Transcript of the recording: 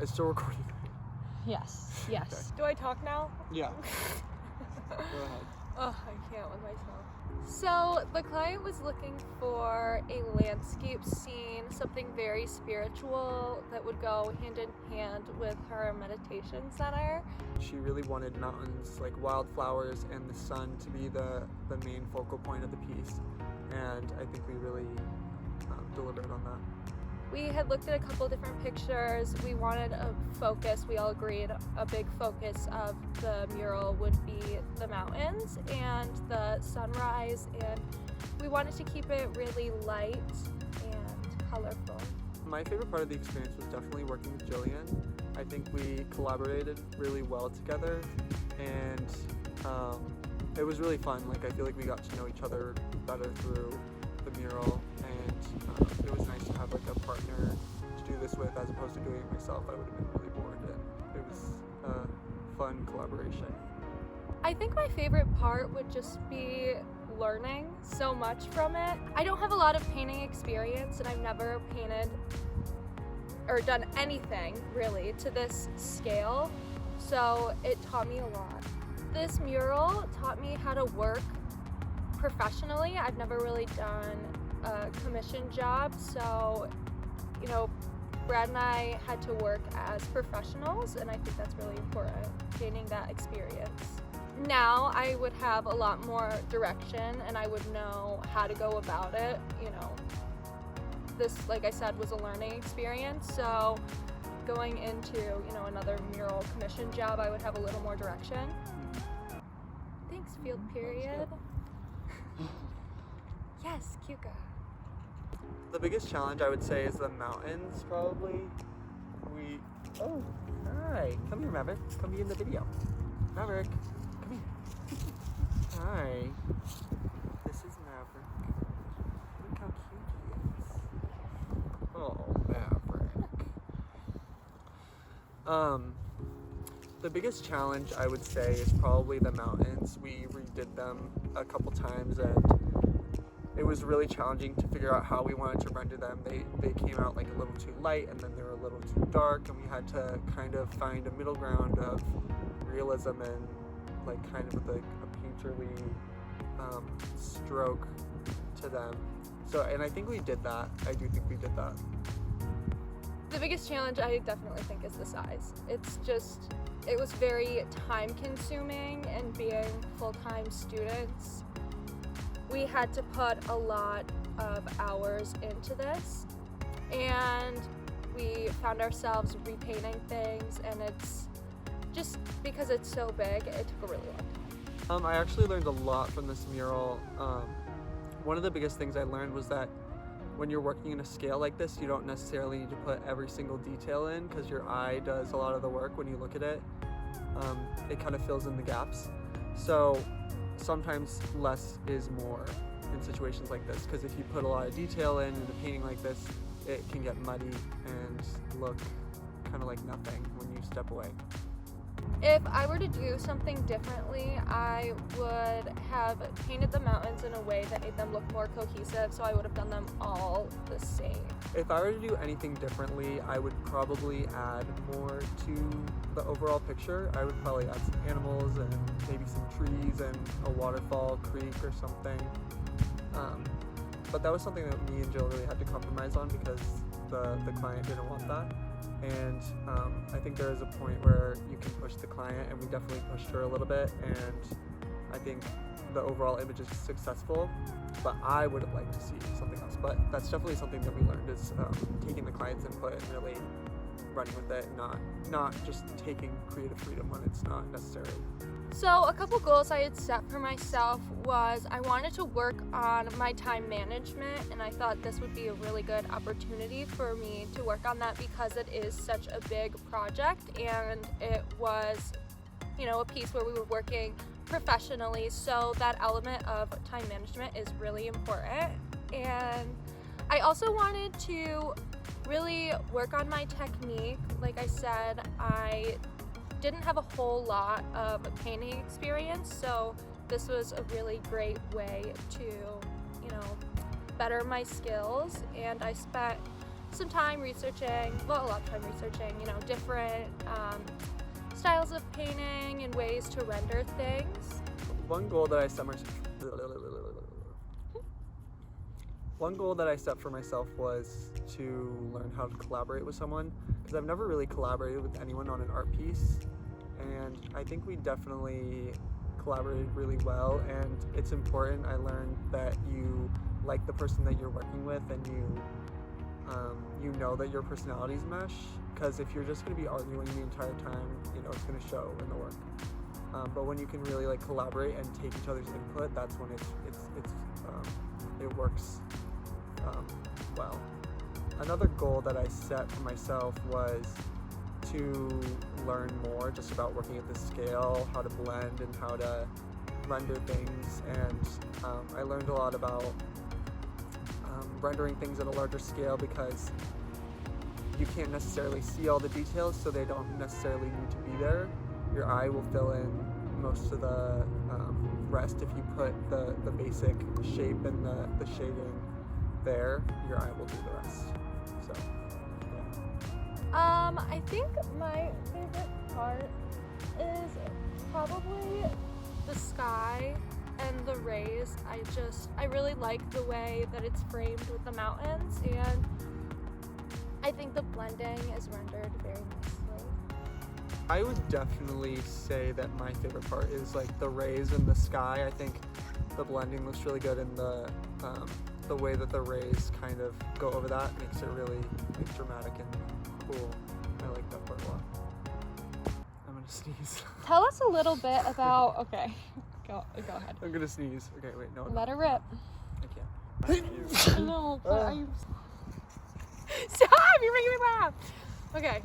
It's still recording. Yes, yes. Okay. Do I talk now? Yeah. Go ahead. Oh, I can't with myself. So the client was looking for a landscape scene, something very spiritual that would go hand in hand with her meditation center. She really wanted mountains, like wildflowers and the sun to be the main focal point of the piece. And I think we really delivered on that. We had looked at a couple different pictures. We wanted a focus. We all agreed a big focus of the mural would be the mountains and the sunrise, and we wanted to keep it really light and colorful. My favorite part of the experience was definitely working with Jillian. I think we collaborated really well together, and it was really fun. Like, I feel like we got to know each other better through the mural, and it was nice to have like a partner to do this with as opposed to doing it myself. I would have been really bored, and it was a fun collaboration. I think my favorite part would just be learning so much from it. I don't have a lot of painting experience, and I've never painted or done anything really to this scale, so it taught me a lot. This mural taught me how to work professionally. I've never really done a commission job, so Brad and I had to work as professionals, and I think that's really important, gaining that experience. Now I would have a lot more direction, and I would know how to go about it. This, like I said, was a learning experience, so going into another mural commission job, I would have a little more direction. Thanks, field period. Yes, Keuka. The biggest challenge I would say is the mountains, probably. Oh, hi. Come here, Maverick. Come be in the video. Maverick, come here. Hi. This is Maverick. Look how cute he is. Oh, Maverick. The biggest challenge I would say is probably the mountains. We redid them a couple times, and it was really challenging to figure out how we wanted to render them. They came out like a little too light, and then they were a little too dark, and we had to kind of find a middle ground of realism and like kind of like a painterly stroke to them. So, and I think we did that. I do think we did that. The biggest challenge I definitely think is the size. It was very time consuming, and being full-time students, we had to put a lot of hours into this, and we found ourselves repainting things, and it's just because it's so big, it took a really long time. I actually learned a lot from this mural. One of the biggest things I learned was that when you're working in a scale like this, you don't necessarily need to put every single detail in, because your eye does a lot of the work when you look at it. It kind of fills in the gaps. So sometimes less is more in situations like this, because if you put a lot of detail in a painting like this, it can get muddy and look kind of like nothing when you step away. If I were to do something differently, I would have painted the mountains in a way that made them look more cohesive, so I would have done them all the same. If I were to do anything differently, I would probably add more to the overall picture. I would probably add some animals and maybe some trees and a waterfall, creek or something. But that was something that me and Jill really had to compromise on, because the client didn't want that. And I think there is a point where you can push the client, and we definitely pushed her a little bit, and I think the overall image is successful, but I would have liked to see something else. But that's definitely something that we learned, is taking the client's input and really running with it, not just taking creative freedom when it's not necessary. So a couple goals I had set for myself was I wanted to work on my time management, and I thought this would be a really good opportunity for me to work on that, because it is such a big project, and it was, a piece where we were working professionally, so that element of time management is really important. And I also wanted to really work on my technique. Like I said, I didn't have a whole lot of painting experience, so this was a really great way to, better my skills. And I spent some time researching, well, a lot of time researching, you know, different styles of painting and ways to render things. One goal that I set for myself was to learn how to collaborate with someone, because I've never really collaborated with anyone on an art piece, and I think we definitely collaborated really well. And it's important, I learned, that you like the person that you're working with, and you know that your personalities mesh, because if you're just going to be arguing the entire time, you know, it's going to show in the work. But when you can really like collaborate and take each other's input, that's when it works well. Another goal that I set for myself was to learn more just about working at this scale, how to blend and how to render things, and I learned a lot about rendering things at a larger scale, because you can't necessarily see all the details, so they don't necessarily need to be there. Your eye will fill in most of the rest. If you put the basic shape and the shading there, your eye will do the rest. So, yeah. I think my favorite part is probably the sky and the rays. I really like the way that it's framed with the mountains, and I think the blending is rendered very nicely. I would definitely say that my favorite part is like the rays in the sky. I think the blending looks really good, and the way that the rays kind of go over that makes it really like dramatic and cool. I like that part a lot. I'm gonna sneeze. Tell us a little bit about. Okay, go ahead. I'm gonna sneeze. Okay, wait, no. Let her rip. I can't. No, but are you? Stop! You're making me laugh. Okay.